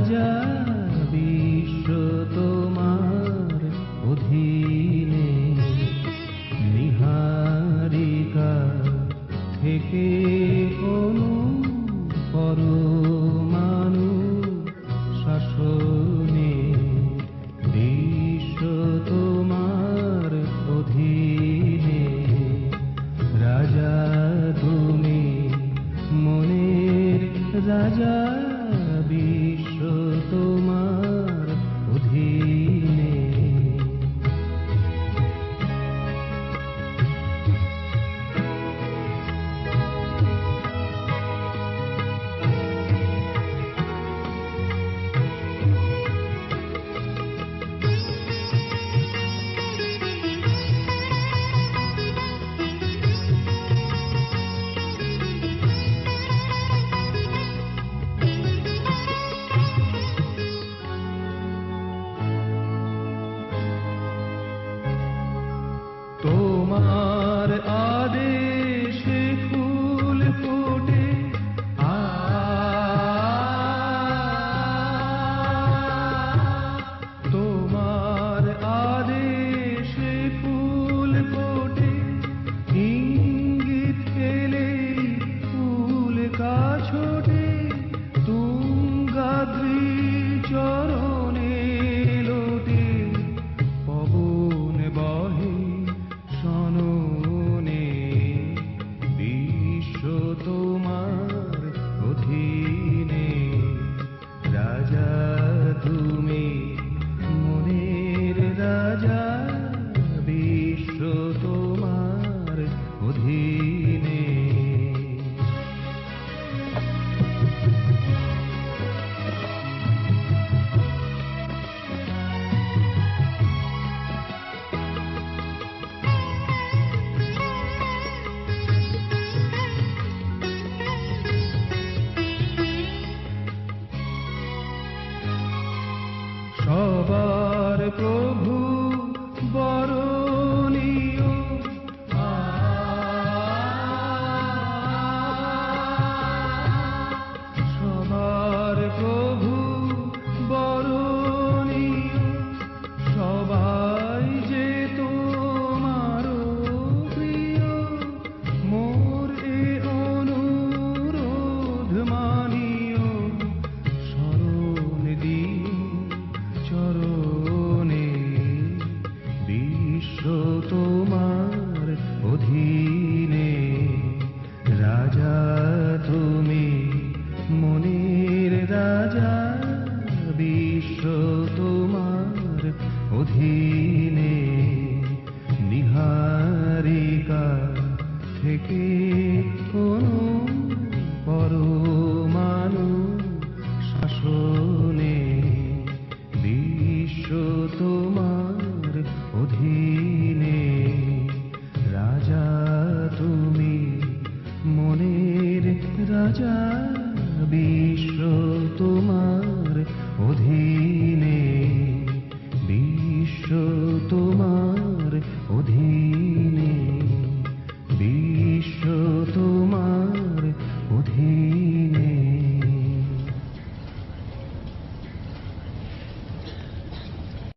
রাজা বিশ্ব তোমার অধীনে, নিহারিকা থেকে অনু পরমাণু শাসনে, বিশ্ব তোমার অধীনে, রাজা তুমি মনের রাজা, বিশ্ব তোমার অধীনে। তোমার আদেশে ফুল ফোটে, তোমার আদেশে ফুল ফোটে, ইঙ্গিত পেলে ফুল কাছোটে, তুঙ্গাদ্রি চরণে লোটে, পবন বহে শোনে, বিশ্ব তোমার অধীনে, রাজা তুমি মনের রাজা, বিশ্ব তোমার অধীনে। সবার প্রভু বরণীয়, সবার প্রভু বরণীয়, সবাই যে তোমার প্রিয়, মোর এ অনুরোধ মানিও, শরণ দিও চরণে, বিশ্ব তোমার অধীনে, রাজা তুমি মনের রাজা, বিশ্ব তোমার অধীনে, নিহারিকা থেকে